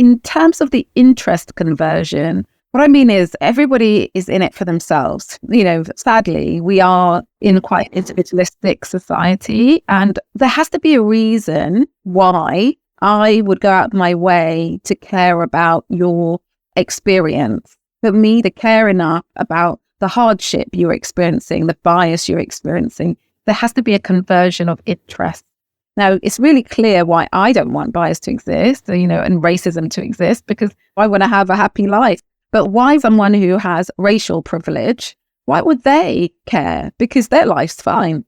in terms of the interest conversion, what I mean is everybody is in it for themselves. Sadly, we are in quite an individualistic society, and there has to be a reason why I would go out my way to care about your experience. For me to care enough about the hardship you're experiencing, the bias you're experiencing, there has to be a conversion of interest. Now, it's really clear why I don't want bias to exist, and racism to exist, because I want to have a happy life. But why someone who has racial privilege, why would they care? Because their life's fine.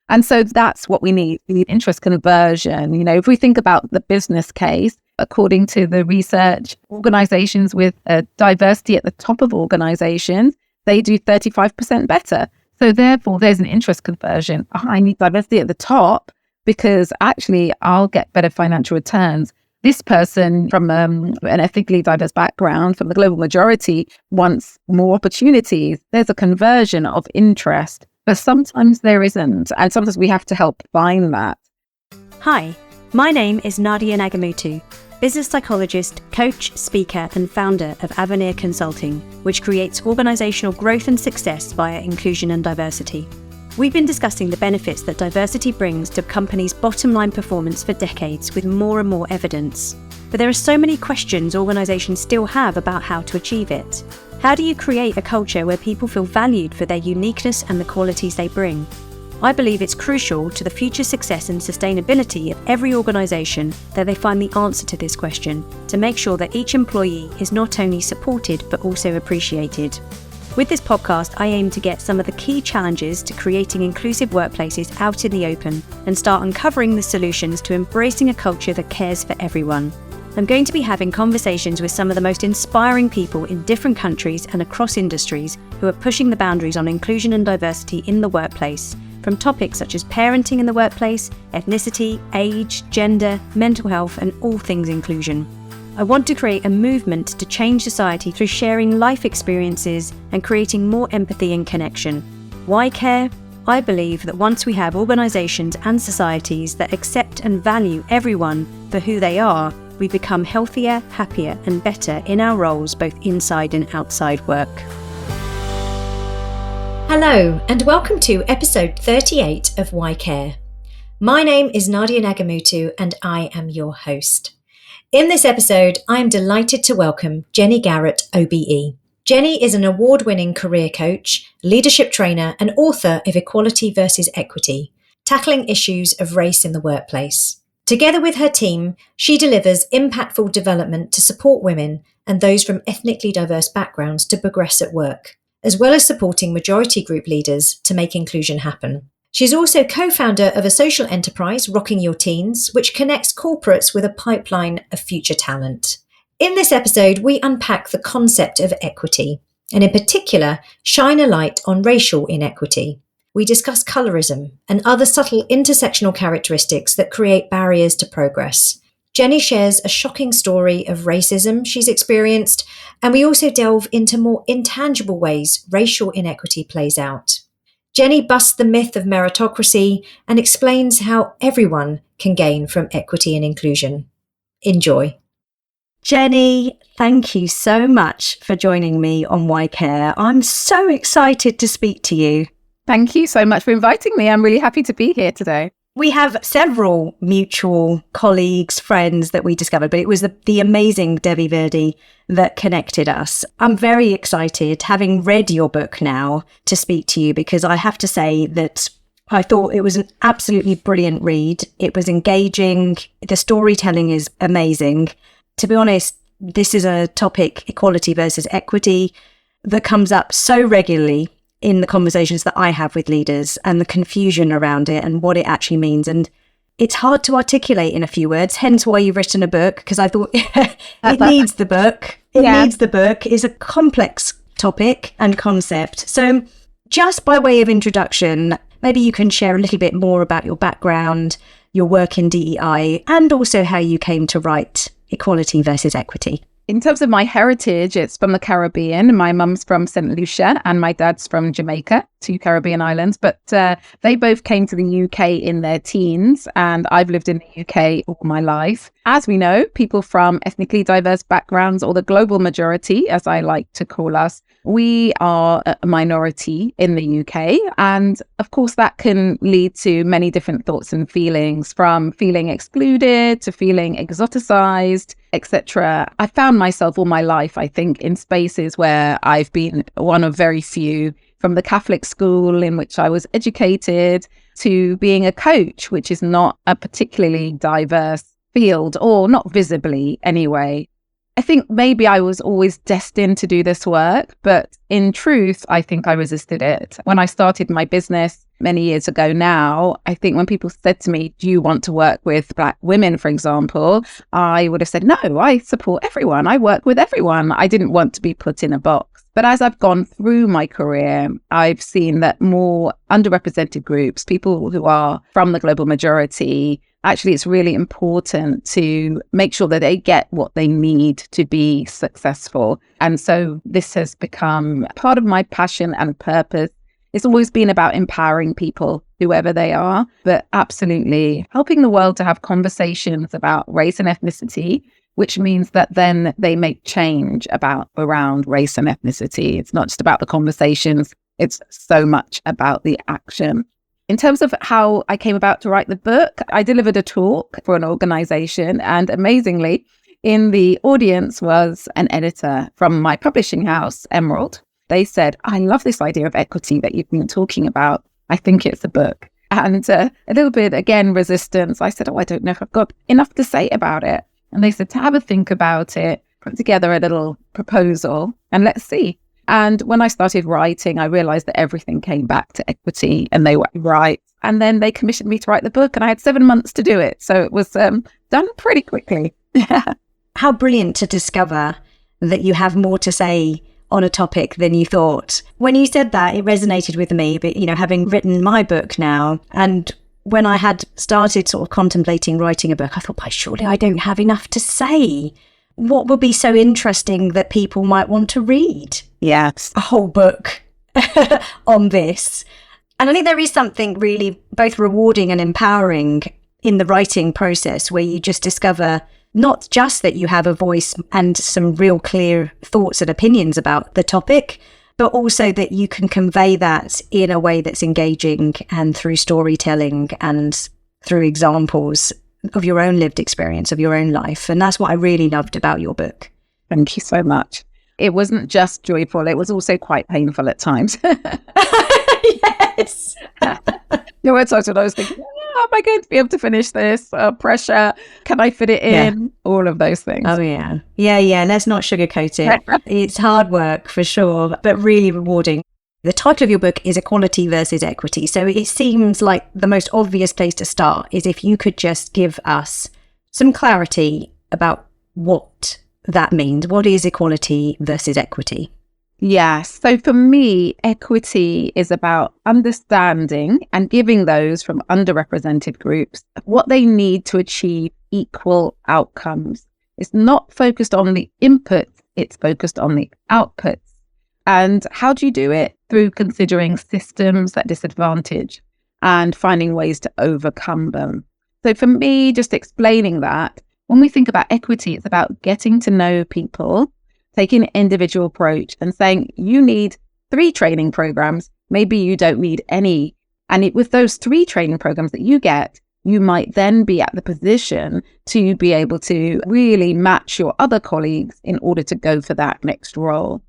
And so that's what we need. We need interest conversion. If we think about the business case, according to the research, organizations with diversity at the top of organizations, they do 35% better. So therefore, there's an interest conversion. I need diversity at the top because actually I'll get better financial returns. This person from an ethnically diverse background, from the global majority, wants more opportunities. There's a conversion of interest, but sometimes there isn't. And sometimes we have to help find that. Hi, my name is Nadia Nagamutu, business psychologist, coach, speaker, and founder of Avenir Consulting, which creates organizational growth and success via inclusion and diversity. We've been discussing the benefits that diversity brings to companies' bottom line performance for decades with more and more evidence. But there are so many questions organizations still have about how to achieve it. How do you create a culture where people feel valued for their uniqueness and the qualities they bring? I believe it's crucial to the future success and sustainability of every organisation that they find the answer to this question, to make sure that each employee is not only supported but also appreciated. With this podcast, I aim to get some of the key challenges to creating inclusive workplaces out in the open and start uncovering the solutions to embracing a culture that cares for everyone. I'm going to be having conversations with some of the most inspiring people in different countries and across industries who are pushing the boundaries on inclusion and diversity in the workplace, from topics such as parenting in the workplace, ethnicity, age, gender, mental health, and all things inclusion. I want to create a movement to change society through sharing life experiences and creating more empathy and connection. Why care? I believe that once we have organisations and societies that accept and value everyone for who they are, we become healthier, happier, and better in our roles both inside and outside work. Hello, and welcome to episode 38 of Why Care. My name is Nadia Nagamutu, and I am your host. In this episode, I am delighted to welcome Jenny Garrett, OBE. Jenny is an award-winning career coach, leadership trainer, and author of Equality versus Equity, tackling issues of race in the workplace. Together with her team, she delivers impactful development to support women and those from ethnically diverse backgrounds to progress at work, as well as supporting majority group leaders to make inclusion happen. She's also co-founder of a social enterprise, Rocking Your Teens, which connects corporates with a pipeline of future talent. In this episode, we unpack the concept of equity, and in particular, shine a light on racial inequity. We discuss colorism and other subtle intersectional characteristics that create barriers to progress. Jenny shares a shocking story of racism she's experienced, and we also delve into more intangible ways racial inequity plays out. Jenny busts the myth of meritocracy and explains how everyone can gain from equity and inclusion. Enjoy. Jenny, thank you so much for joining me on Why Care. I'm so excited to speak to you. Thank you so much for inviting me. I'm really happy to be here today. We have several mutual colleagues, friends that we discovered, but it was the amazing Debbie Verdi that connected us. I'm very excited, having read your book now, to speak to you, because I have to say that I thought it was an absolutely brilliant read. It was engaging. The storytelling is amazing. To be honest, this is a topic, equality versus equity, that comes up so regularly in the conversations that I have with leaders, and the confusion around it and what it actually means. And it's hard to articulate in a few words, hence why you've written a book, because I thought it needs the book. It needs the book. It's a complex topic and concept. So just by way of introduction, maybe you can share a little bit more about your background, your work in DEI, and also how you came to write Equality versus Equity. In terms of my heritage, it's from the Caribbean. My mum's from St. Lucia and my dad's from Jamaica. two Caribbean islands, but they both came to the UK in their teens, and I've lived in the UK all my life. As we know, people from ethnically diverse backgrounds, or the global majority, as I like to call us, we are a minority in the UK. And of course, that can lead to many different thoughts and feelings, from feeling excluded to feeling exoticized, etc. I found myself all my life, I think, in spaces where I've been one of very few, from the Catholic school in which I was educated to being a coach, which is not a particularly diverse field, or not visibly anyway. I think maybe I was always destined to do this work, but in truth, I think I resisted it. When I started my business many years ago now, I think when people said to me, do you want to work with Black women, for example, I would have said, no, I support everyone. I work with everyone. I didn't want to be put in a box. But as I've gone through my career, I've seen that more underrepresented groups, people who are from the global majority, actually, it's really important to make sure that they get what they need to be successful. And so this has become part of my passion and purpose. It's always been about empowering people, whoever they are, but absolutely helping the world to have conversations about race and ethnicity, which means that then they make change around race and ethnicity. It's not just about the conversations, it's so much about the action. In terms of how I came about to write the book, I delivered a talk for an organization, and amazingly, in the audience was an editor from my publishing house, Emerald. They said, I love this idea of equity that you've been talking about. I think it's a book. And a little bit, again, resistance. I said, I don't know if I've got enough to say about it. And they said to have a think about it, put together a little proposal, and let's see. And when I started writing, I realized that everything came back to equity, and they were right. And then they commissioned me to write the book, and I had 7 months to do it. So it was done pretty quickly. How brilliant to discover that you have more to say on a topic than you thought. When you said that, it resonated with me, but, having written my book now, and when I had started sort of contemplating writing a book, I thought, surely I don't have enough to say. What would be so interesting that people might want to read? Yes. A whole book on this. And I think there is something really both rewarding and empowering in the writing process, where you just discover not just that you have a voice and some real clear thoughts and opinions about the topic, but also that you can convey that in a way that's engaging, and through storytelling and through examples of your own lived experience, of your own life. And that's what I really loved about your book. Thank you so much. It wasn't just joyful, it was also quite painful at times. Yes. There were times when I was thinking, am I going to be able to finish this? Pressure, can I fit it in? Yeah. All of those things. Oh, yeah. Yeah. Let's not sugarcoat it. It's hard work for sure, but really rewarding. The title of your book is Equality versus Equity. So it seems like the most obvious place to start is if you could just give us some clarity about what that means. What is equality versus equity? Yes. So for me, equity is about understanding and giving those from underrepresented groups what they need to achieve equal outcomes. It's not focused on the inputs, it's focused on the outputs. And how do you do it? Through considering systems that disadvantage and finding ways to overcome them. So for me, just explaining that, when we think about equity, it's about getting to know people, taking an individual approach and saying, you need 3 training programs, maybe you don't need any. And with those 3 training programs that you get, you might then be at the position to be able to really match your other colleagues in order to go for that next role.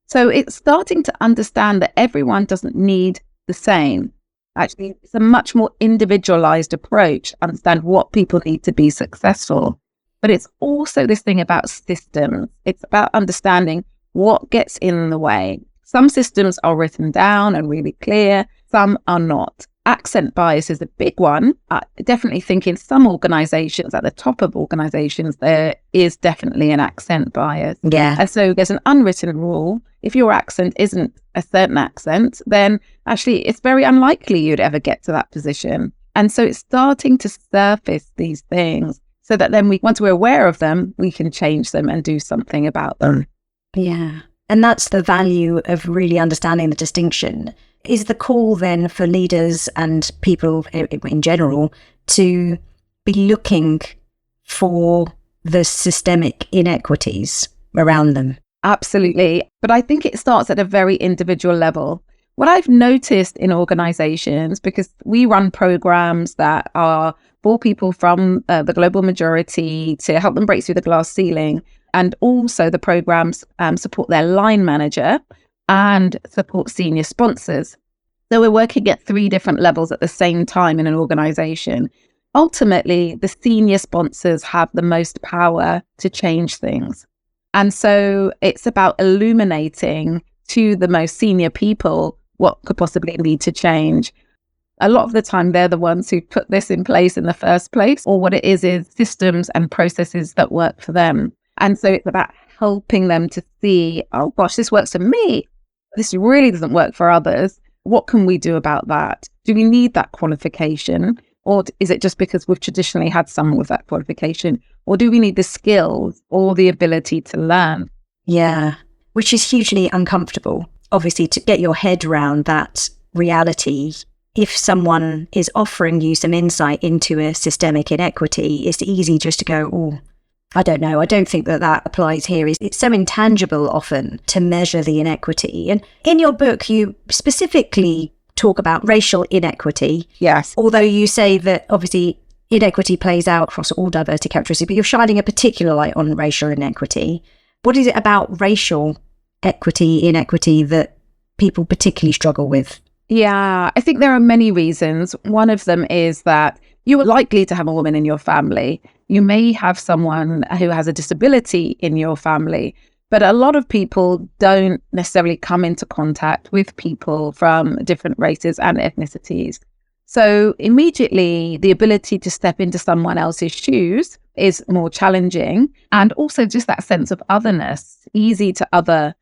So it's starting to understand that everyone doesn't need the same. Actually, it's a much more individualized approach, understand what people need to be successful. But it's also this thing about systems. It's about understanding what gets in the way. Some systems are written down and really clear, some are not. Accent bias is a big one. I definitely think in some organizations, at the top of organizations, there is definitely an accent bias. Yeah. And so there's an unwritten rule. If your accent isn't a certain accent, then actually it's very unlikely you'd ever get to that position. And so it's starting to surface these things so that then once we're aware of them, we can change them and do something about them. Yeah. And that's the value of really understanding the distinction Is the call then for leaders and people in general to be looking for the systemic inequities around them? Absolutely. But I think it starts at a very individual level. What I've noticed in organizations, because we run programs that are for people from the global majority to help them break through the glass ceiling, and also the programs support their line manager and support senior sponsors. So we're working at 3 different levels at the same time in an organization. Ultimately, the senior sponsors have the most power to change things. And so it's about illuminating to the most senior people what could possibly need to change. A lot of the time, they're the ones who put this in place in the first place, or what it is systems and processes that work for them. And so it's about helping them to see, oh gosh, this works for me. This really doesn't work for others. What can we do about that? Do we need that qualification? Or is it just because we've traditionally had someone with that qualification? Or do we need the skills or the ability to learn? Yeah, which is hugely uncomfortable. Obviously, to get your head around that reality, if someone is offering you some insight into a systemic inequity, it's easy just to go, oh, I don't know. I don't think that applies here. It's so intangible often to measure the inequity. And in your book, you specifically talk about racial inequity. Yes. Although you say that obviously inequity plays out across all diversity characteristics, but you're shining a particular light on racial inequity. What is it about racial inequity that people particularly struggle with? Yeah, I think there are many reasons. One of them is that you are likely to have a woman in your family. You may have someone who has a disability in your family, but a lot of people don't necessarily come into contact with people from different races and ethnicities. So immediately, the ability to step into someone else's shoes is more challenging. And also just that sense of otherness, easy to other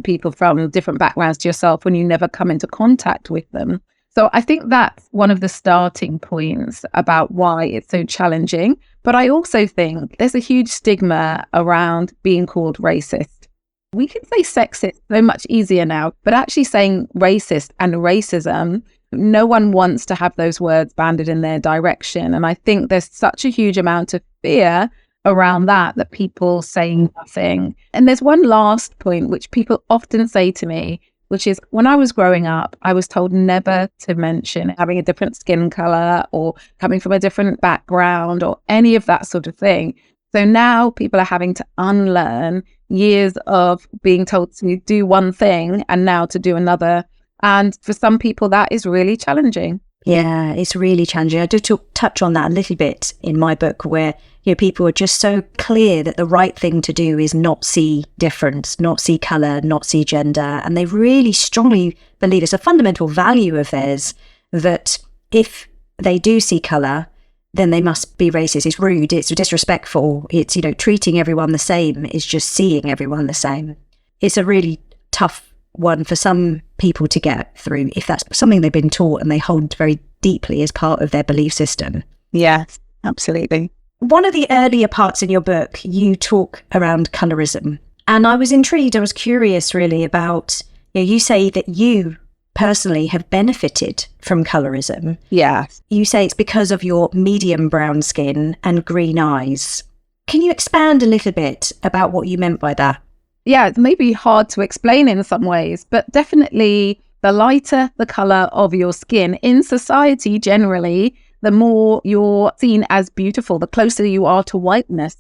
people from different backgrounds to yourself when you never come into contact with them. So I think that's one of the starting points about why it's so challenging. But I also think there's a huge stigma around being called racist. We can say sexist so much easier now, but actually saying racist and racism, no one wants to have those words banded in their direction. And I think there's such a huge amount of fear around that people saying nothing. And there's one last point which people often say to me, which is when I was growing up, I was told never to mention having a different skin color or coming from a different background or any of that sort of thing. So now people are having to unlearn years of being told to do one thing and now to do another. And for some people, that is really challenging. Yeah, it's really challenging. I do touch on that a little bit in my book where people are just so clear that the right thing to do is not see difference, not see colour, not see gender. And they really strongly believe it's a fundamental value of theirs that if they do see colour, then they must be racist. It's rude, it's disrespectful, it's, treating everyone the same, it's just seeing everyone the same. It's a really tough one for some people to get through if that's something they've been taught and they hold very deeply as part of their belief system. Yes, absolutely. One of the earlier parts in your book, you talk around colorism. And I was intrigued, I was curious really about, you say that you personally have benefited from colorism. Yeah. You say it's because of your medium brown skin and green eyes. Can you expand a little bit about what you meant by that? Yeah, it may be hard to explain in some ways, but definitely the lighter the colour of your skin in society generally, the more you're seen as beautiful, the closer you are to whiteness.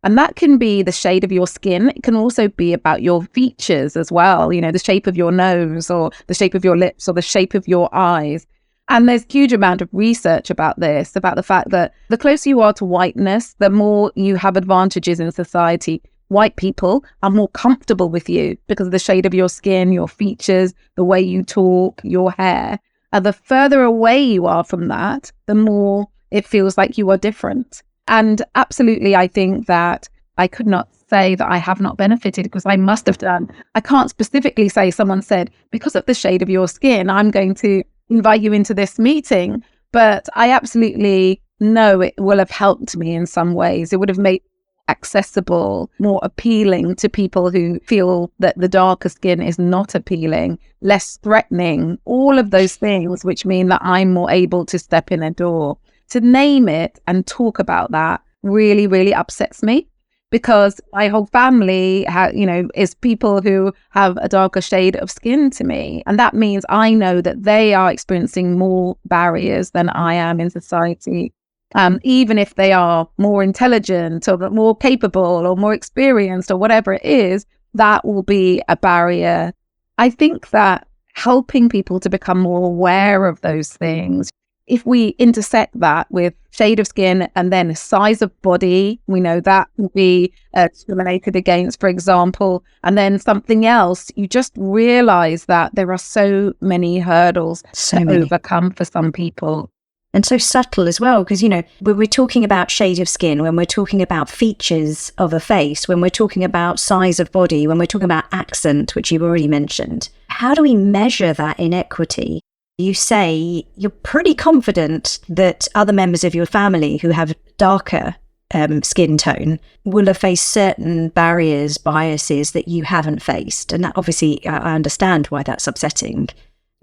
And that can be the shade of your skin. It can also be about your features as well, the shape of your nose or the shape of your lips or the shape of your eyes. And there's a huge amount of research about this, about the fact that the closer you are to whiteness, the more you have advantages in society. White people are more comfortable with you because of the shade of your skin, your features, the way you talk, your hair. And the further away you are from that, the more it feels like you are different. And absolutely, I think that I could not say that I have not benefited because I must have done. I can't specifically say someone said, because of the shade of your skin, I'm going to invite you into this meeting. But I absolutely know it will have helped me in some ways. It would have made me accessible, more appealing to people who feel that the darker skin is not appealing, less threatening, all of those things, which mean that I'm more able to step in a door. To name it and talk about that really, really upsets me, because my whole family, is people who have a darker shade of skin to me. And that means I know that they are experiencing more barriers than I am in society. Even if they are more intelligent or more capable or more experienced or whatever it is, that will be a barrier. I think that helping people to become more aware of those things, if we intersect that with shade of skin and then size of body, we know that will be discriminated against, for example, and then something else, you just realize that there are so many hurdles to overcome for some people. And so subtle as well, because, when we're talking about shade of skin, when we're talking about features of a face, when we're talking about size of body, when we're talking about accent, which you've already mentioned, how do we measure that inequity? You say you're pretty confident that other members of your family who have darker skin tone will have faced certain barriers, biases that you haven't faced. And that obviously, I understand why that's upsetting,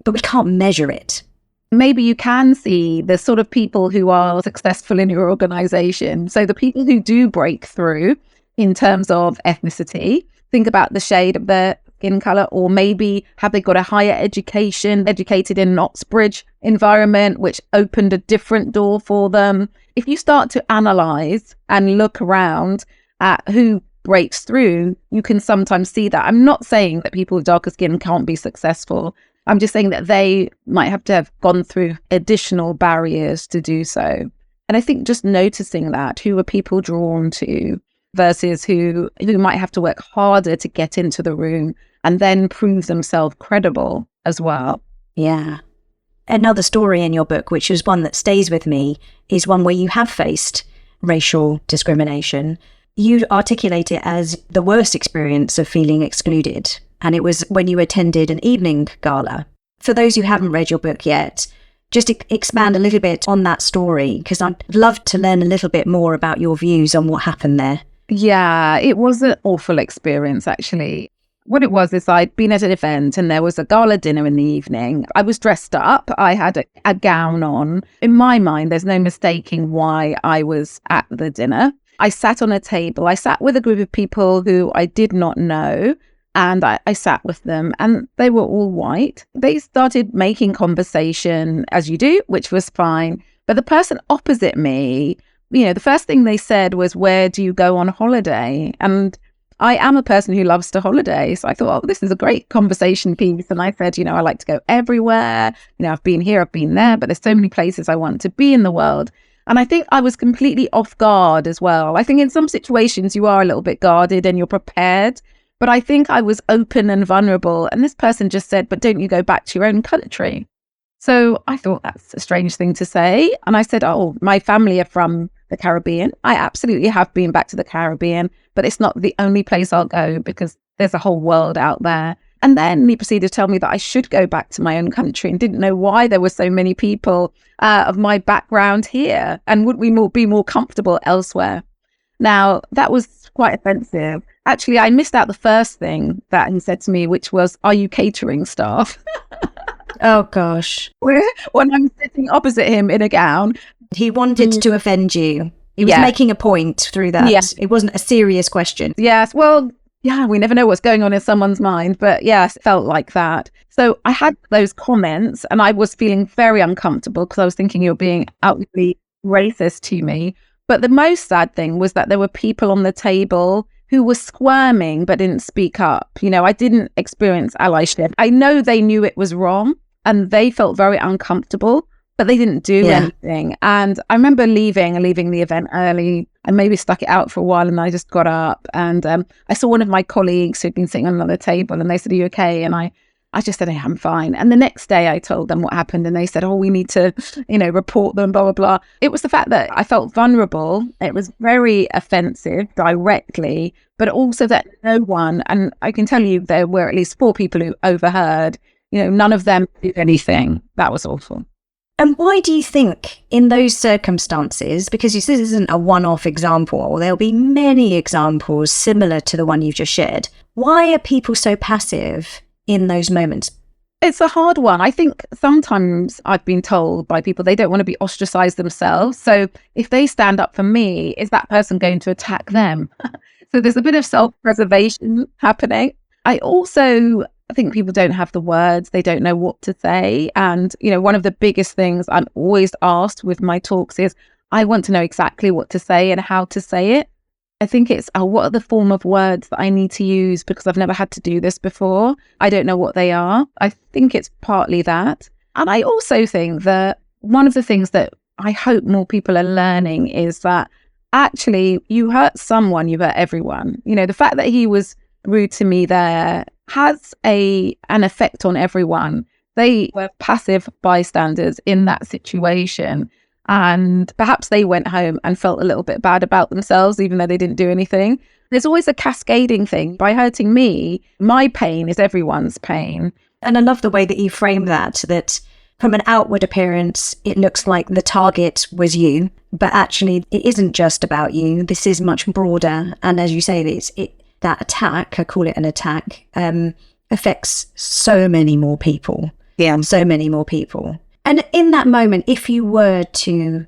but we can't measure it. Maybe you can see the sort of people who are successful in your organization. So the people who do break through in terms of ethnicity, think about the shade of their skin color, or maybe have they got a higher education, educated in an Oxbridge environment, which opened a different door for them. If you start to analyze and look around at who breaks through, you can sometimes see that. I'm not saying that people with darker skin can't be successful. I'm just saying that they might have to have gone through additional barriers to do so. And I think just noticing that, who are people drawn to versus who might have to work harder to get into the room and then prove themselves credible as well. Yeah. Another story in your book, which is one that stays with me, is one where you have faced racial discrimination. You articulate it as the worst experience of feeling excluded. And it was when you attended an evening gala. For those who haven't read your book yet, just expand a little bit on that story, because I'd love to learn a little bit more about your views on what happened there. Yeah, it was an awful experience, actually. What it was is I'd been at an event and there was a gala dinner in the evening. I was dressed up. I had a gown on. In my mind, there's no mistaking why I was at the dinner. I sat on a table. I sat with a group of people who I did not know. And I sat with them and they were all white. They started making conversation, as you do, which was fine. But the person opposite me, the first thing they said was, "Where do you go on holiday?" And I am a person who loves to holiday. So I thought, this is a great conversation piece. And I said, I like to go everywhere. I've been here, I've been there, but there's so many places I want to be in the world. And I think I was completely off guard as well. I think in some situations you are a little bit guarded and you're prepared. But I think I was open and vulnerable. And this person just said, "But don't you go back to your own country?" So I thought that's a strange thing to say. And I said, "Oh, my family are from the Caribbean. I absolutely have been back to the Caribbean, but it's not the only place I'll go because there's a whole world out there." And then he proceeded to tell me that I should go back to my own country and didn't know why there were so many people of my background here and would we be more comfortable elsewhere. Now, that was quite offensive. Actually, I missed out the first thing that he said to me, which was, "Are you catering staff?" Oh, gosh. When I'm sitting opposite him in a gown. He wanted to offend you. He was making a point through that. Yeah. It wasn't a serious question. Yes. Well, yeah, we never know what's going on in someone's mind. But yes, it felt like that. So I had those comments and I was feeling very uncomfortable because I was thinking you're being outwardly racist to me. But the most sad thing was that there were people on the table who were squirming but didn't speak up. I didn't experience allyship. I know they knew it was wrong and they felt very uncomfortable, but they didn't do anything. And I remember leaving the event early. I maybe stuck it out for a while and I just got up and I saw one of my colleagues who'd been sitting on another table and they said, "Are you okay?" And I just said, "Hey, I'm fine." And the next day I told them what happened and they said, "Oh, we need to, report them, blah, blah, blah." It was the fact that I felt vulnerable. It was very offensive directly, but also that no one, and I can tell you there were at least 4 people who overheard, none of them did anything. That was awful. And why do you think in those circumstances, because this isn't a one-off example, there'll be many examples similar to the one you've just shared, why are people so passive in those moments? It's a hard one. I think sometimes I've been told by people they don't want to be ostracized themselves. So if they stand up for me, is that person going to attack them? So there's a bit of self-preservation happening. I think people don't have the words. They don't know what to say. And, one of the biggest things I'm always asked with my talks is, I want to know exactly what to say and how to say it. I think it's, what are the form of words that I need to use because I've never had to do this before. I don't know what they are. I think it's partly that. And I also think that one of the things that I hope more people are learning is that actually you hurt someone, you hurt everyone. The fact that he was rude to me there has an effect on everyone. They were passive bystanders in that situation. And perhaps they went home and felt a little bit bad about themselves, even though they didn't do anything. There's always a cascading thing. By hurting me, my pain is everyone's pain. And I love the way that you frame that from an outward appearance, it looks like the target was you, but actually it isn't just about you. This is much broader. And as you say, that attack, I call it an attack, affects so many more people. Yeah. So many more people. And in that moment, if you were to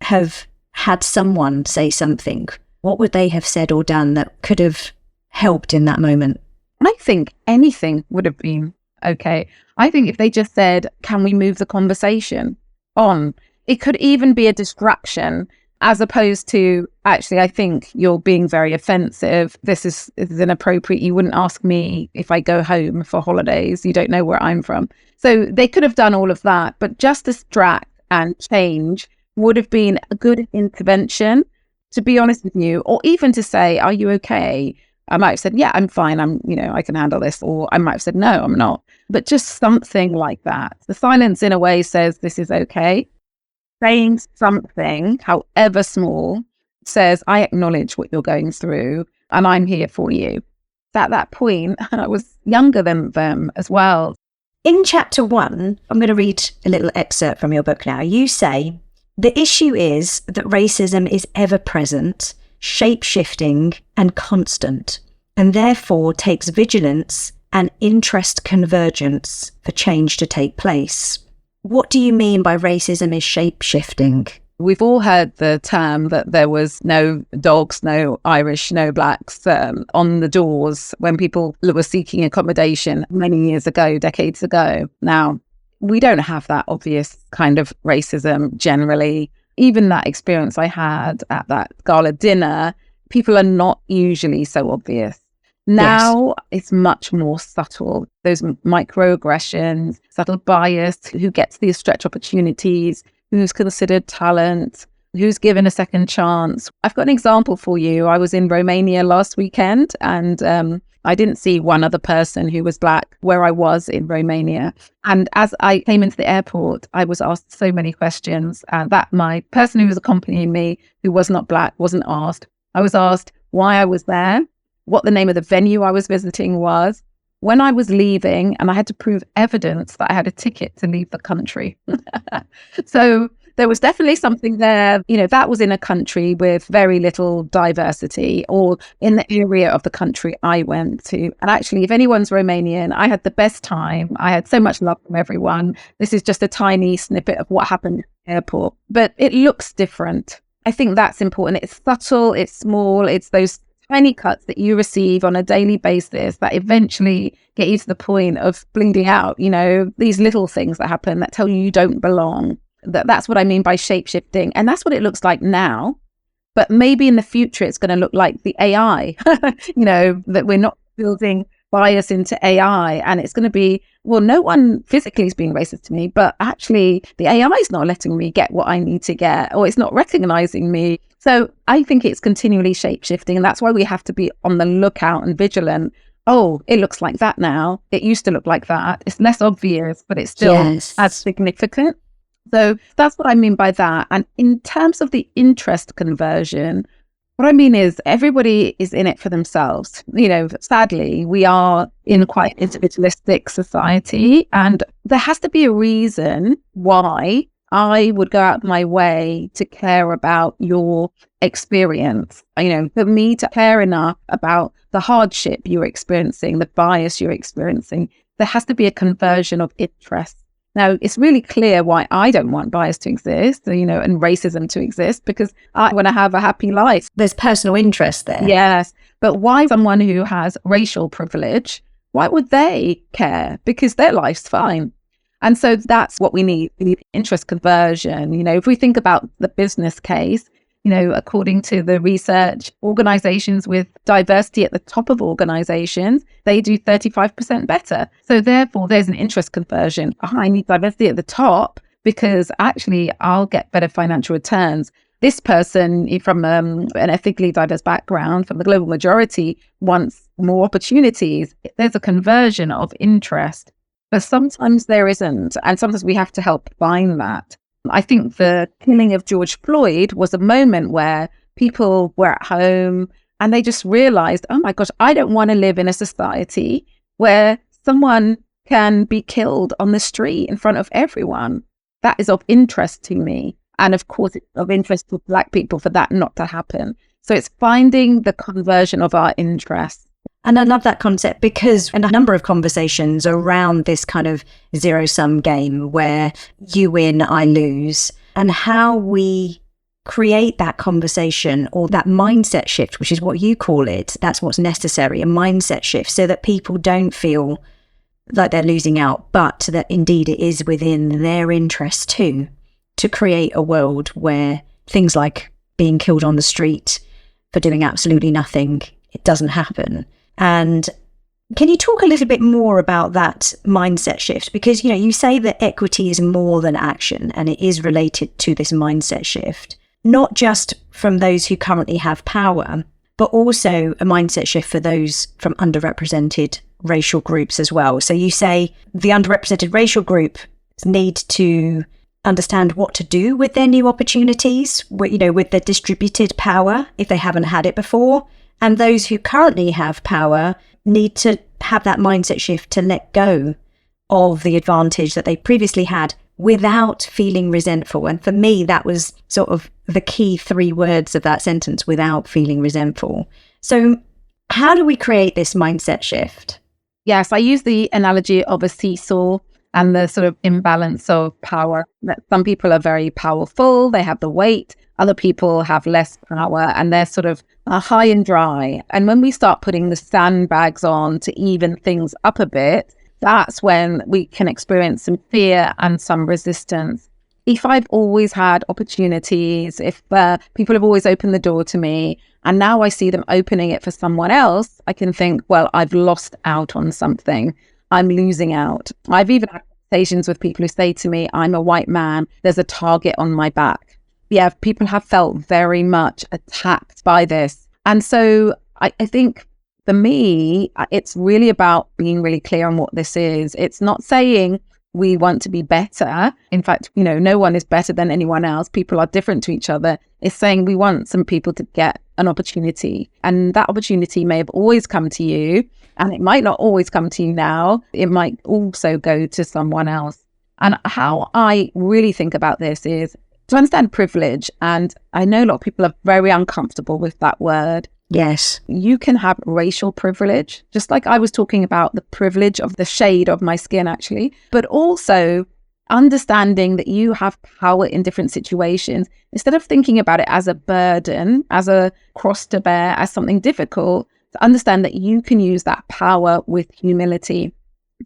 have had someone say something, what would they have said or done that could have helped in that moment? I think anything would have been okay. I think if they just said, can we move the conversation on? It could even be a distraction as opposed to, actually, I think you're being very offensive. This is inappropriate. You wouldn't ask me if I go home for holidays. You don't know where I'm from. So they could have done all of that, but just distract and change would have been a good intervention, to be honest with you, or even to say, are you okay? I might have said, yeah, I'm fine. I can handle this. Or I might have said, no, I'm not. But just something like that. The silence in a way says this is okay. Saying something, however small, says, I acknowledge what you're going through and I'm here for you. At that point, I was younger than them as well. In chapter 1, I'm going to read a little excerpt from your book now. You say, the issue is that racism is ever present, shape-shifting and constant, and therefore takes vigilance and interest convergence for change to take place. What do you mean by racism is shape-shifting? We've all heard the term that there was no dogs, no Irish, no blacks on the doors when people were seeking accommodation many years ago, decades ago. Now, we don't have that obvious kind of racism generally. Even that experience I had at that gala dinner, people are not usually so obvious. Now It's much more subtle. Those microaggressions, subtle bias, who gets these stretch opportunities, who's considered talent, who's given a second chance. I've got an example for you. I was in Romania last weekend and I didn't see one other person who was black where I was in Romania. And as I came into the airport, I was asked so many questions that my person who was accompanying me, who was not black, wasn't asked. I was asked why I was there, what the name of the venue I was visiting was, when I was leaving, and I had to prove evidence that I had a ticket to leave the country. So there was definitely something there, that was in a country with very little diversity, or in the area of the country I went to. And actually, if anyone's Romanian, I had the best time. I had so much love from everyone. This is just a tiny snippet of what happened at the airport, but it looks different. I think that's important. It's subtle, it's small, it's those tiny cuts that you receive on a daily basis that eventually get you to the point of bleeding out, these little things that happen that tell you don't belong. That's what I mean by shape-shifting. And that's what it looks like now. But maybe in the future, it's going to look like the AI, that we're not building bias into AI. And it's going to be, well, no one physically is being racist to me, but actually the AI is not letting me get what I need to get, or it's not recognizing me. So I think it's continually shape-shifting. And that's why we have to be on the lookout and vigilant. Oh, it looks like that now. It used to look like that. It's less obvious, but it's still as significant. So that's what I mean by that. And in terms of the interest conversion, what I mean is everybody is in it for themselves. Sadly, we are in quite an individualistic society, and there has to be a reason why I would go out of my way to care about your experience. For me to care enough about the hardship you're experiencing, the bias you're experiencing, there has to be a conversion of interest. Now, it's really clear why I don't want bias to exist, and racism to exist, because I want to have a happy life. There's personal interest there. Yes. But why someone who has racial privilege, why would they care? Because their life's fine. And so that's what we need. We need interest conversion. If we think about the business case, according to the research, organizations with diversity at the top of organizations, they do 35% better. So therefore, there's an interest conversion. I need diversity at the top because actually I'll get better financial returns. This person from an ethnically diverse background, from the global majority, wants more opportunities. There's a conversion of interest. But sometimes there isn't. And sometimes we have to help find that. I think the killing of George Floyd was a moment where people were at home and they just realized, oh my gosh, I don't want to live in a society where someone can be killed on the street in front of everyone. That is of interest to me. And of course, it's of interest to Black people for that not to happen. So it's finding the conversion of our interests. And I love that concept because in a number of conversations around this kind of zero-sum game where you win, I lose, and how we create that conversation or that mindset shift, which is what you call it, that's what's necessary, a mindset shift, so that people don't feel like they're losing out, but that indeed it is within their interest too, to create a world where things like being killed on the street for doing absolutely nothing, it doesn't happen. And can you talk a little bit more about that mindset shift? Because, you say that equity is more than action and it is related to this mindset shift, not just from those who currently have power, but also a mindset shift for those from underrepresented racial groups as well. So you say the underrepresented racial group need to understand what to do with their new opportunities, with their distributed power if they haven't had it before. And those who currently have power need to have that mindset shift to let go of the advantage that they previously had without feeling resentful. And for me, that was sort of the key 3 words of that sentence, without feeling resentful. So how do we create this mindset shift? Yes, I use the analogy of a seesaw and the sort of imbalance of power. That some people are very powerful, they have the weight. Other people have less power and they're sort of high and dry. And when we start putting the sandbags on to even things up a bit, that's when we can experience some fear and some resistance. If I've always had opportunities, if people have always opened the door to me, and now I see them opening it for someone else, I can think, well, I've lost out on something. I'm losing out. I've even had conversations with people who say to me, I'm a white man, there's a target on my back. Yeah, people have felt very much attacked by this. And so I think for me, it's really about being really clear on what this is. It's not saying we want to be better. In fact, no one is better than anyone else. People are different to each other. It's saying we want some people to get an opportunity. And that opportunity may have always come to you, and it might not always come to you now. It might also go to someone else. And how I really think about this is to understand privilege. And I know a lot of people are very uncomfortable with that word. Yes. You can have racial privilege, just like I was talking about the privilege of the shade of my skin, actually, but also understanding that you have power in different situations. Instead of thinking about it as a burden, as a cross to bear, as something difficult, to understand that you can use that power with humility.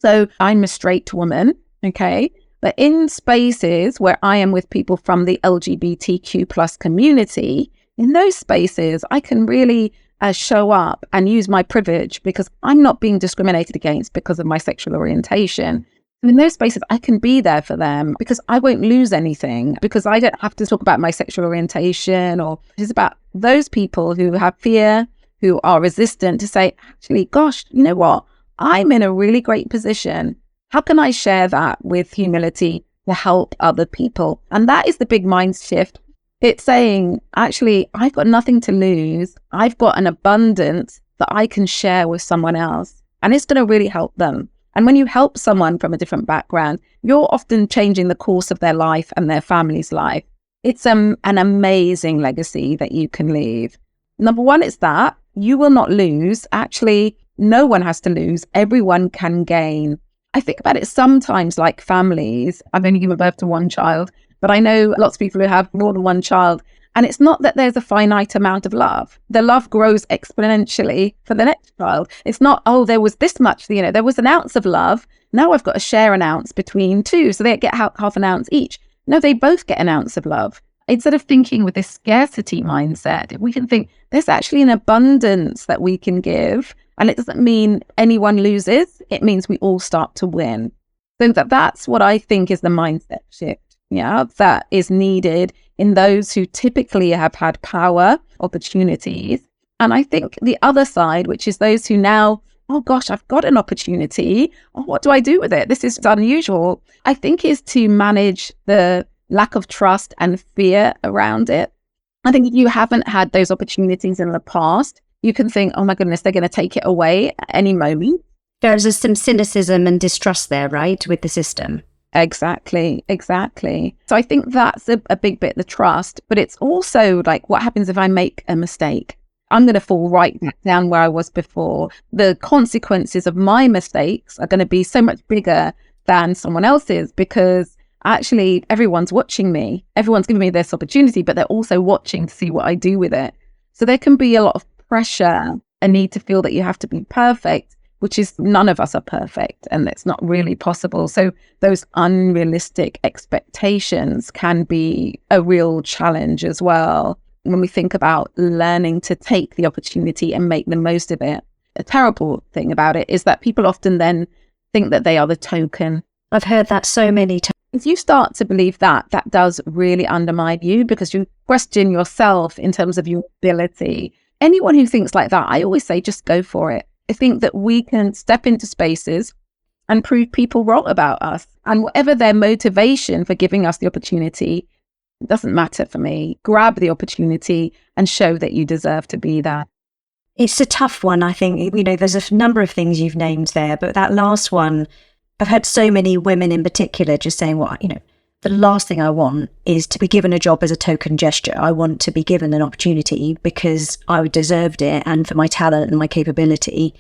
So I'm a straight woman, okay? But in spaces where I am with people from the LGBTQ plus community, in those spaces, I can really show up and use my privilege because I'm not being discriminated against because of my sexual orientation. And in those spaces, I can be there for them because I won't lose anything, because I don't have to talk about my sexual orientation, or it's about those people who have fear, who are resistant, to say, actually, gosh, you know what? I'm in a really great position. How can I share that with humility to help other people? And that is the big mind shift. It's saying, actually, I've got nothing to lose. I've got an abundance that I can share with someone else, and it's going to really help them. And when you help someone from a different background, you're often changing the course of their life and their family's life. It's an amazing legacy that you can leave. Number one is that you will not lose. Actually, no one has to lose. Everyone can gain. I think about it sometimes like families. I've only given birth to one child, but I know lots of people who have more than one child. And it's not that there's a finite amount of love. The love grows exponentially for the next child. It's not, oh, there was this much, there was an ounce of love. Now I've got to share an ounce between two. So they get half an ounce each. No, they both get an ounce of love. Instead of thinking with this scarcity mindset, we can think there's actually an abundance that we can give. And it doesn't mean anyone loses. It means we all start to win. So that's what I think is the mindset shift. Yeah, that is needed in those who typically have had power, opportunities. And I think the other side, which is those who now, oh gosh, I've got an opportunity. Oh, what do I do with it? This is unusual. I think is to manage the lack of trust and fear around it. I think if you haven't had those opportunities in the past, you can think, oh my goodness, they're going to take it away at any moment. There's some cynicism and distrust there, right, with the system. Exactly. So I think that's a big bit, the trust, but it's also like, what happens if I make a mistake? I'm going to fall right back down where I was before. The consequences of my mistakes are going to be so much bigger than someone else's, because actually everyone's watching me. Everyone's giving me this opportunity, but they're also watching to see what I do with it. So there can be a lot of pressure, a need to feel that you have to be perfect, which is, none of us are perfect, and it's not really possible. So those unrealistic expectations can be a real challenge as well. When we think about learning to take the opportunity and make the most of it, a terrible thing about it is that people often then think that they are the token. I've heard that so many times. If you start to believe that does really undermine you, because you question yourself in terms of your ability. Anyone who thinks like that, I always say, just go for it. I think that we can step into spaces and prove people wrong about us. And whatever their motivation for giving us the opportunity, it doesn't matter for me. Grab the opportunity and show that you deserve to be there. It's a tough one, I think. There's a number of things you've named there, but that last one, I've had so many women in particular just saying, the last thing I want is to be given a job as a token gesture. I want to be given an opportunity because I deserved it and for my talent and my capability.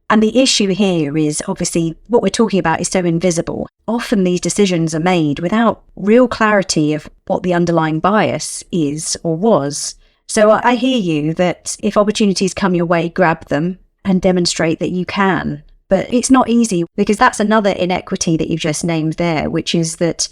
And the issue here is obviously what we're talking about is so invisible. Often these decisions are made without real clarity of what the underlying bias is or was. So I hear you that if opportunities come your way, grab them and demonstrate that you can. But it's not easy, because that's another inequity that you've just named there, which is that,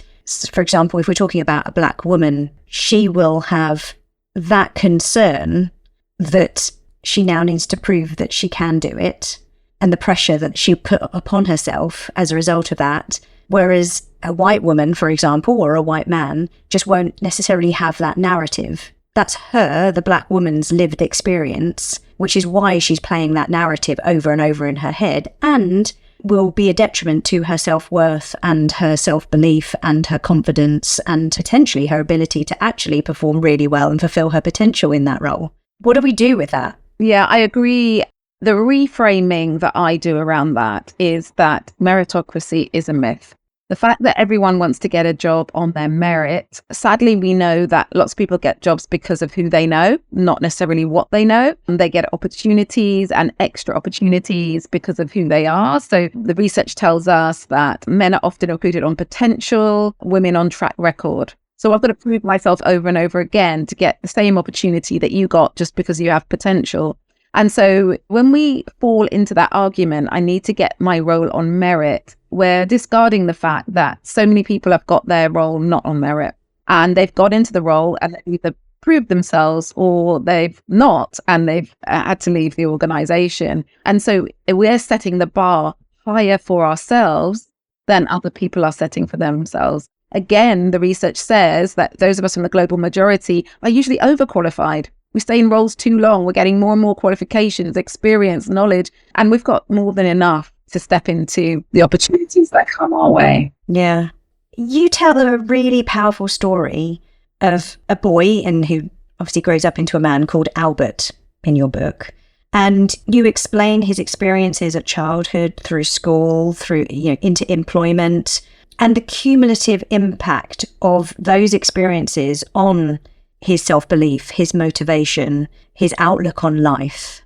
for example, if we're talking about a Black woman, she will have that concern that she now needs to prove that she can do it, and the pressure that she put upon herself as a result of that. Whereas a white woman, for example, or a white man, just won't necessarily have that narrative. That's her, the Black woman's lived experience, which is why she's playing that narrative over and over in her head, and will be a detriment to her self-worth and her self-belief and her confidence and potentially her ability to actually perform really well and fulfill her potential in that role. What do we do with that? Yeah, I agree. The reframing that I do around that is that meritocracy is a myth. The fact that everyone wants to get a job on their merit, sadly, we know that lots of people get jobs because of who they know, not necessarily what they know. And they get opportunities and extra opportunities because of who they are. So the research tells us that men are often recruited on potential, women on track record. So I've got to prove myself over and over again to get the same opportunity that you got just because you have potential. And so when we fall into that argument, I need to get my role on merit. We're discarding the fact that so many people have got their role not on merit, and they've got into the role and they've either proved themselves or they've not, and they've had to leave the organization. And so we're setting the bar higher for ourselves than other people are setting for themselves. Again, the research says that those of us from the global majority are usually overqualified. We stay in roles too long. We're getting more and more qualifications, experience, knowledge, and we've got more than enough to step into the opportunities that come our way. Yeah. You tell a really powerful story of a boy, and who obviously grows up into a man, called Albert in your book. And you explain his experiences at childhood, through school, through into employment, and the cumulative impact of those experiences on his self-belief, his motivation, his outlook on life.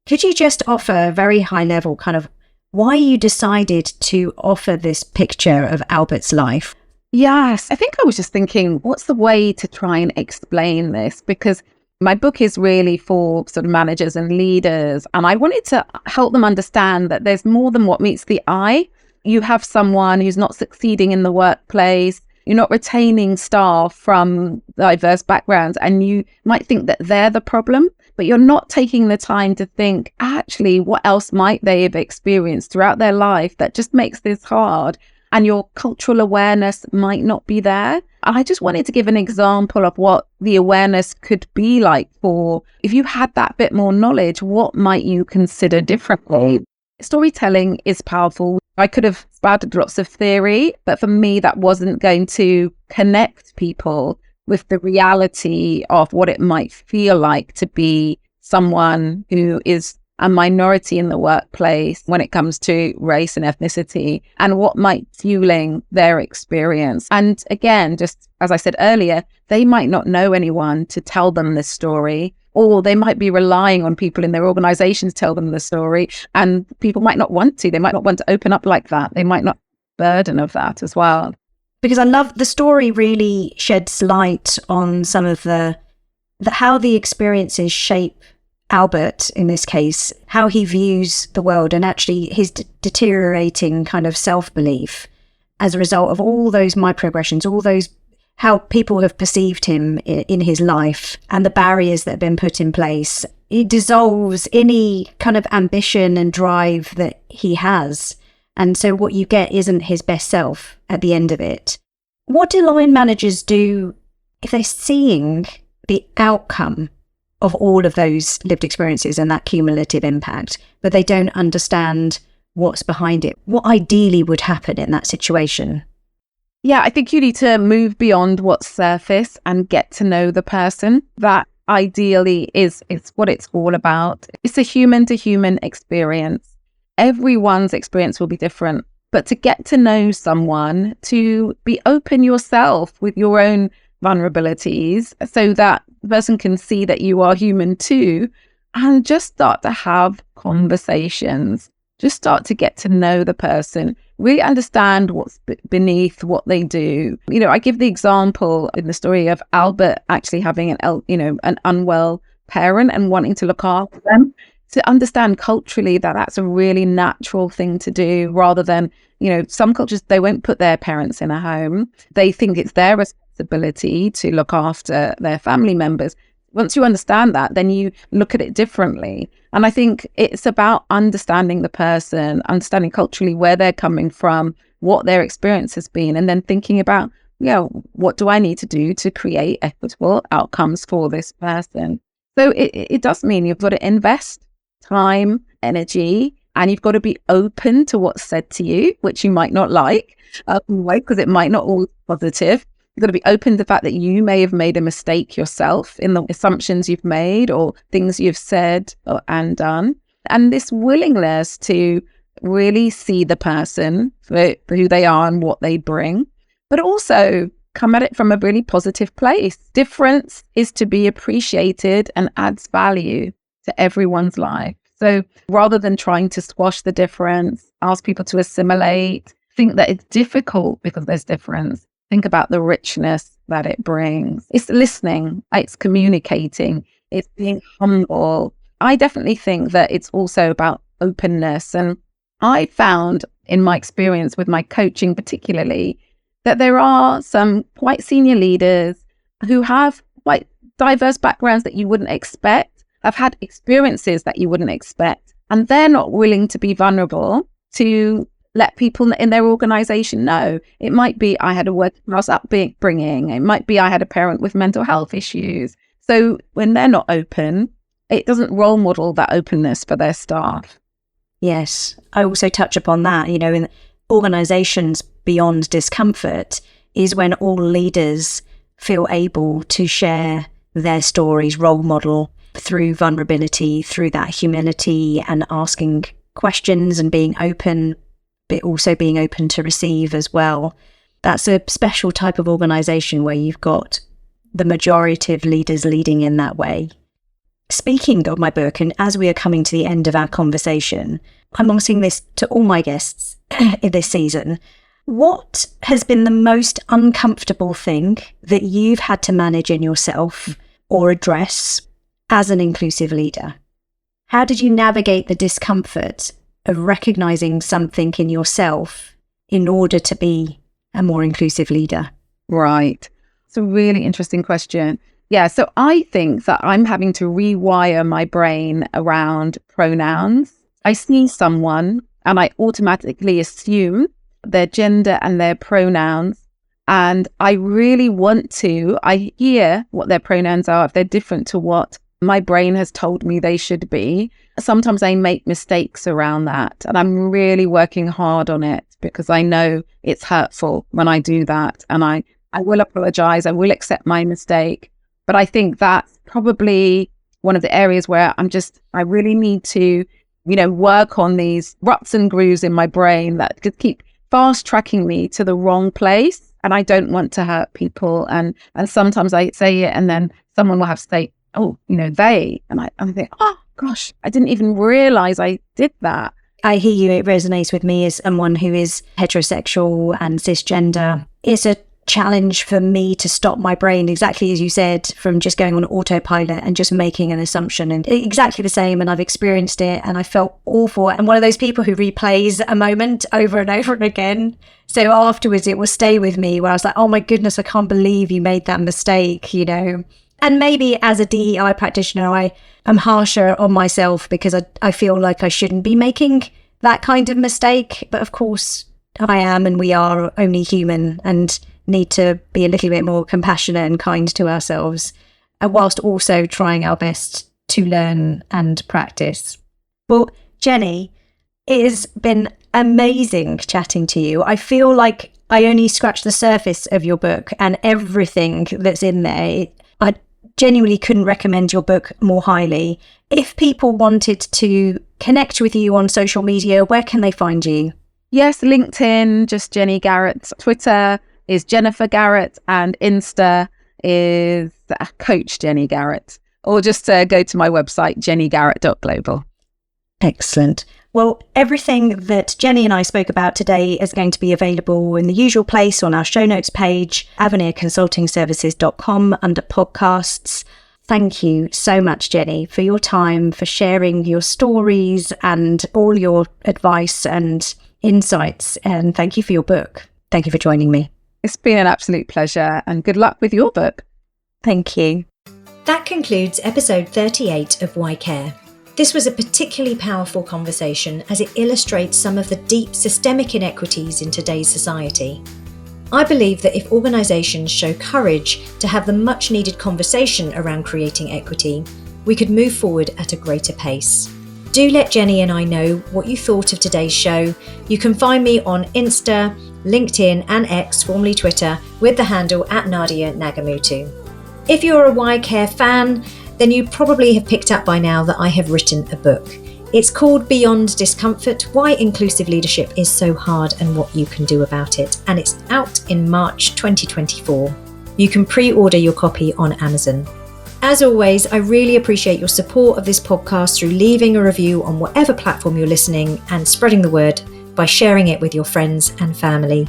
Could you just offer a very high level kind of why you decided to offer this picture of Albert's life? Yes, I think I was just thinking, what's the way to try and explain this? Because my book is really for sort of managers and leaders, and I wanted to help them understand that there's more than what meets the eye. You have someone who's not succeeding in the workplace, you're not retaining staff from diverse backgrounds, and you might think that they're the problem, but you're not taking the time to think, actually, what else might they have experienced throughout their life that just makes this hard? And your cultural awareness might not be there. And I just wanted to give an example of what the awareness could be like for, if you had that bit more knowledge, what might you consider differently? Storytelling is powerful. I could have spouted lots of theory, but for me, that wasn't going to connect people with the reality of what it might feel like to be someone who is a minority in the workplace when it comes to race and ethnicity, and what might fueling their experience. And again, just as I said earlier, they might not know anyone to tell them this story, or they might be relying on people in their organizations to tell them the story, and people might not want to. They might not want to open up like that. They might not burden of that as well. Because I love the story really sheds light on some of the how the experiences shape Albert, in this case, how he views the world, and actually his deteriorating kind of self-belief as a result of all those microaggressions, all those how people have perceived him in his life, and the barriers that have been put in place. It dissolves any kind of ambition and drive that he has. And so what you get isn't his best self at the end of it. What do line managers do if they're seeing the outcome of all of those lived experiences and that cumulative impact, but they don't understand what's behind it? What ideally would happen in that situation? Yeah, I think you need to move beyond what's surface and get to know the person. That ideally is what it's all about. It's a human to human experience. Everyone's experience will be different, but to get to know someone, to be open yourself with your own vulnerabilities so that the person can see that you are human too, and just start to have conversations. Just start to get to know the person, really understand what's beneath what they do. I give the example in the story of Albert actually having an unwell parent and wanting to look after them. To understand culturally that that's a really natural thing to do, rather than, some cultures, they won't put their parents in a home. They think it's their responsibility to look after their family members. Once you understand that, then you look at it differently. And I think it's about understanding the person, understanding culturally where they're coming from, what their experience has been, and then thinking about, what do I need to do to create equitable outcomes for this person? So it does mean you've got to invest time, energy, and you've got to be open to what's said to you, which you might not like, because it might not all be positive. You've got to be open to the fact that you may have made a mistake yourself in the assumptions you've made or things you've said and done. And this willingness to really see the person for who they are and what they bring, but also come at it from a really positive place. Difference is to be appreciated and adds value to everyone's life. So rather than trying to squash the difference, ask people to assimilate, think that it's difficult because there's difference, think about the richness that it brings. It's listening, it's communicating, it's being humble. I definitely think that it's also about openness. And I found in my experience with my coaching particularly, that there are some quite senior leaders who have quite diverse backgrounds that you wouldn't expect, have had experiences that you wouldn't expect, and they're not willing to be vulnerable to let people in their organization know. It might be I had a working class upbringing. It might be I had a parent with mental health issues. So when they're not open, it doesn't role model that openness for their staff. Yes, I also touch upon that, in organizations beyond discomfort is when all leaders feel able to share their stories, role model, through vulnerability, through that humility and asking questions and being open, but also being open to receive as well. That's a special type of organisation where you've got the majority of leaders leading in that way. Speaking of my book, and as we are coming to the end of our conversation, I'm asking this to all my guests in this season. What has been the most uncomfortable thing that you've had to manage in yourself or address as an inclusive leader? How did you navigate the discomfort of recognising something in yourself in order to be a more inclusive leader? Right. It's a really interesting question. Yeah, so I think that I'm having to rewire my brain around pronouns. I see someone and I automatically assume their gender and their pronouns. And I really I hear what their pronouns are, if they're different to what my brain has told me they should be. Sometimes I make mistakes around that. And I'm really working hard on it because I know it's hurtful when I do that. And I will apologize. I will accept my mistake. But I think that's probably one of the areas where I really need to, work on these ruts and grooves in my brain that could keep fast tracking me to the wrong place. And I don't want to hurt people. And sometimes I say it and then someone will have to say, oh, they. And I think, oh, gosh, I didn't even realize I did that. I hear you. It resonates with me as someone who is heterosexual and cisgender. It's a challenge for me to stop my brain, exactly as you said, from just going on autopilot and just making an assumption, and exactly the same. And I've experienced it and I felt awful. And one of those people who replays a moment over and over and again. So afterwards it will stay with me where I was like, oh my goodness, I can't believe you made that mistake, And maybe as a DEI practitioner, I am harsher on myself because I feel like I shouldn't be making that kind of mistake. But of course I am, and we are only human and need to be a little bit more compassionate and kind to ourselves, whilst also trying our best to learn and practice. Well, Jenny, it has been amazing chatting to you. I feel like I only scratched the surface of your book and everything that's in there. I genuinely couldn't recommend your book more highly. If people wanted to connect with you on social media, where can they find you? Yes, LinkedIn, just Jenny Garrett. Twitter is Jennifer Garrett, and Insta is Coach Jenny Garrett. Or just go to my website, jennygarrett.global. Excellent. Well, everything that Jenny and I spoke about today is going to be available in the usual place on our show notes page, avenirconsultingservices.com, under podcasts. Thank you so much, Jenny, for your time, for sharing your stories and all your advice and insights. And thank you for your book. Thank you for joining me. It's been an absolute pleasure, and good luck with your book. Thank you. That concludes episode 38 of Why Care. This was a particularly powerful conversation as it illustrates some of the deep systemic inequities in today's society. I believe that if organisations show courage to have the much needed conversation around creating equity, we could move forward at a greater pace. Do let Jenny and I know what you thought of today's show. You can find me on Insta, LinkedIn and X, formerly Twitter, with the handle @Nadia Nagamutu. If you're a Why Care fan, then you probably have picked up by now that I have written a book. It's called Beyond Discomfort, Why Inclusive Leadership is So Hard and What You Can Do About It, and it's out in March 2024. You can pre-order your copy on Amazon. As always, I really appreciate your support of this podcast through leaving a review on whatever platform you're listening and spreading the word by sharing it with your friends and family.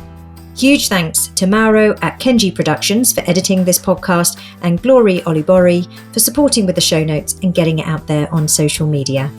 Huge thanks to Mauro at Kenji Productions for editing this podcast, and Glory Olibori for supporting with the show notes and getting it out there on social media.